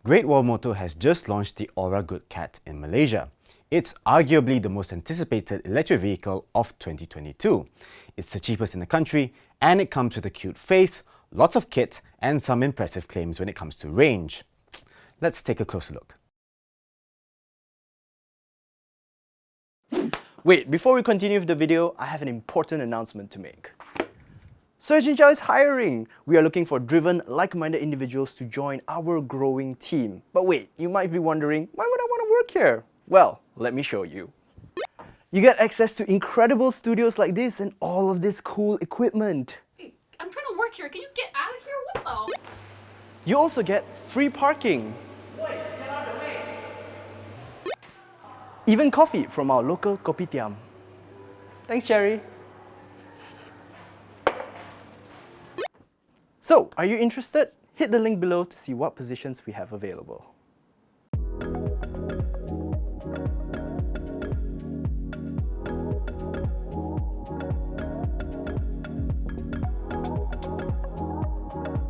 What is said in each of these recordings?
Great Wall Motor has just launched the Ora Good Cat in Malaysia. It's arguably the most anticipated electric vehicle of 2022. It's the cheapest in the country, and it comes with a cute face, lots of kit, and some impressive claims when it comes to range. Let's take a closer look. Wait, before we continue with the video, I have an important announcement to make. SoyaCincau is hiring! We are looking for driven, like-minded individuals to join our growing team. But wait, you might be wondering, why would I want to work here? Well, let me show you. You get access to incredible studios like this and all of this cool equipment. Hey, I'm trying to work here. Can you get out of here? What the? You also get free parking. Wait, get out of the way. Even coffee from our local kopitiam. Thanks, Jerry. So, are you interested? Hit the link below to see what positions we have available.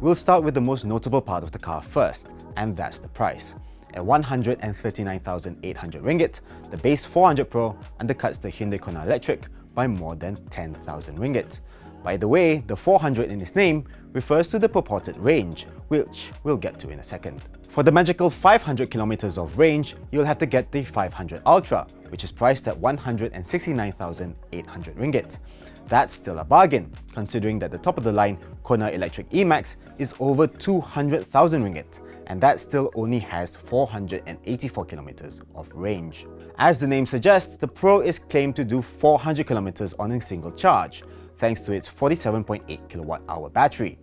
We'll start with the most notable part of the car first, and that's the price. At 139,800 ringgit, the base 400 Pro undercuts the Hyundai Kona Electric by more than 10,000 ringgit. By the way, the 400 in its name refers to the purported range, which we'll get to in a second. For the magical 500 kilometers of range, you'll have to get the 500 Ultra, which is priced at 169,800 ringgit. That's still a bargain, considering that the top of the line Kona Electric E-Max is over 200,000 ringgit, and that still only has 484 kilometers of range. As the name suggests, the Pro is claimed to do 400 kilometers on a single charge, thanks to its 47.8 kWh battery.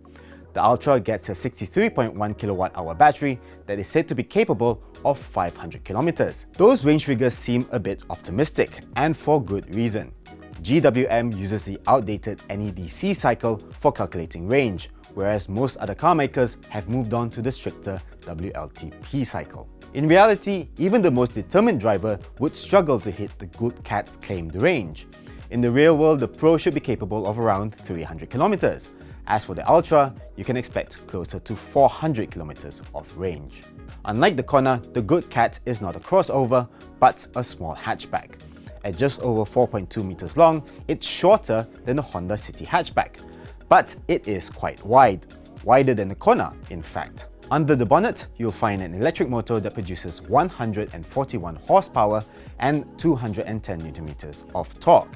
The Ultra gets a 63.1 kWh battery that is said to be capable of 500 kilometers. Those range figures seem a bit optimistic, and for good reason. GWM uses the outdated NEDC cycle for calculating range, whereas most other car makers have moved on to the stricter WLTP cycle. In reality, even the most determined driver would struggle to hit the Good Cat's claimed range. In the real world, the Pro should be capable of around 300 kilometers. As for the Ultra, you can expect closer to 400 kilometers of range. Unlike the Kona, the Good Cat is not a crossover, but a small hatchback. At just over 4.2 meters long, it's shorter than the Honda City hatchback. But it is quite wide, wider than the Kona, in fact. Under the bonnet, you'll find an electric motor that produces 141 horsepower and 210 Newton meters of torque.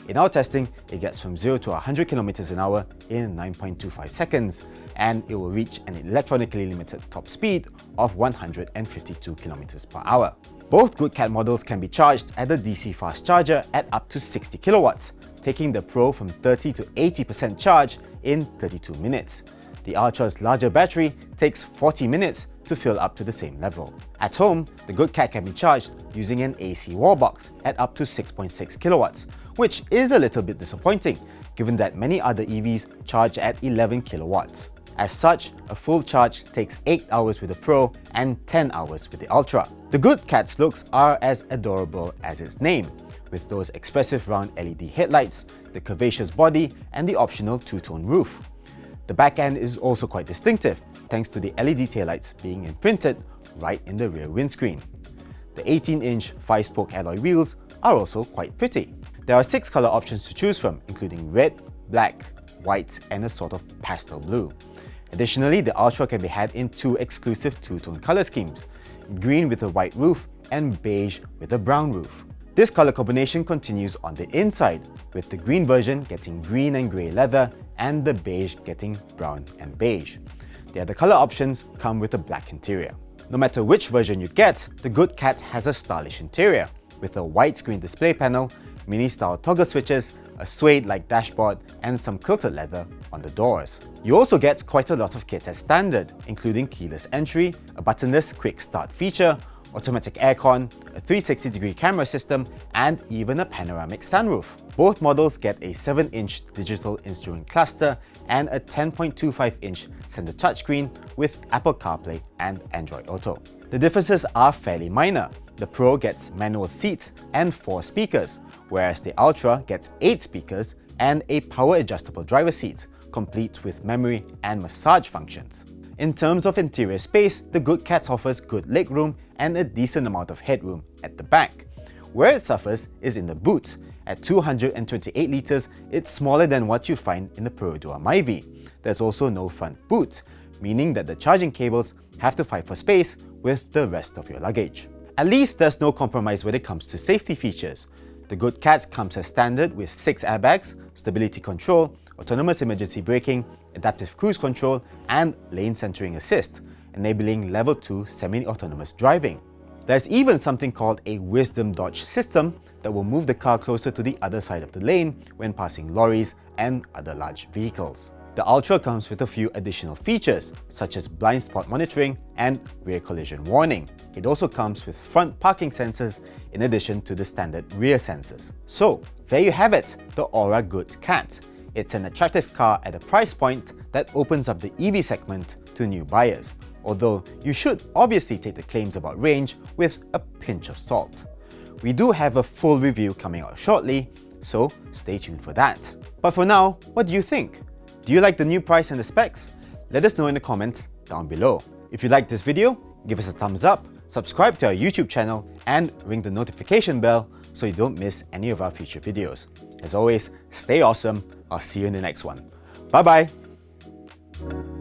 In our testing, it gets from 0 to 100 kilometers an hour in 9.25 seconds, and it will reach an electronically limited top speed of 152 kilometers per hour. Both Good Cat models can be charged at the DC fast charger at up to 60 kilowatts, taking the Pro from 30 to 80% charge in 32 minutes. The Ultra's larger battery takes 40 minutes to fill up to the same level. At home, the Good Cat can be charged using an AC wall box at up to 6.6 kilowatts, which is a little bit disappointing, given that many other EVs charge at 11 kilowatts. As such, a full charge takes 8 hours with the Pro and 10 hours with the Ultra. The Good Cat's looks are as adorable as its name, with those expressive round LED headlights, the curvaceous body, and the optional two-tone roof. The back end is also quite distinctive, thanks to the LED taillights being imprinted right in the rear windscreen. The 18-inch 5-spoke alloy wheels are also quite pretty. There are 6 color options to choose from, including red, black, white, and a sort of pastel blue. Additionally, the Ultra can be had in 2 exclusive two-tone color schemes, green with a white roof and beige with a brown roof. This color combination continues on the inside, with the green version getting green and grey leather and the beige getting brown and beige. The other color options come with a black interior. No matter which version you get, the Good Cat has a stylish interior, with a widescreen display panel, mini-style toggle switches, a suede-like dashboard, and some quilted leather on the doors. You also get quite a lot of kit as standard, including keyless entry, a buttonless quick start feature, automatic aircon, a 360-degree camera system, and even a panoramic sunroof. Both models get a 7-inch digital instrument cluster and a 10.25-inch center touchscreen with Apple CarPlay and Android Auto. The differences are fairly minor. The Pro gets manual seats and 4 speakers, whereas the Ultra gets 8 speakers and a power-adjustable driver's seat, complete with memory and massage functions. In terms of interior space, the Good Cat offers good legroom and a decent amount of headroom at the back. Where it suffers is in the boot. At 228 litres, it's smaller than what you find in the Perodua Myvi. There's also no front boot, meaning that the charging cables have to fight for space with the rest of your luggage. At least there's no compromise when it comes to safety features. The Good Cat comes as standard with 6 airbags, stability control, autonomous emergency braking, adaptive cruise control, and lane centering assist, enabling level 2 semi-autonomous driving. There's even something called a wisdom dodge system that will move the car closer to the other side of the lane when passing lorries and other large vehicles. The Ultra comes with a few additional features, such as blind spot monitoring and rear collision warning. It also comes with front parking sensors in addition to the standard rear sensors. So, there you have it, the Ora Good Cat. It's an attractive car at a price point that opens up the EV segment to new buyers, although you should obviously take the claims about range with a pinch of salt. We do have a full review coming out shortly, so stay tuned for that. But for now, what do you think? Do you like the new price and the specs? Let us know in the comments down below. If you liked this video, give us a thumbs up, subscribe to our YouTube channel, and ring the notification bell so you don't miss any of our future videos. As always, stay awesome. I'll see you in the next one. Bye bye!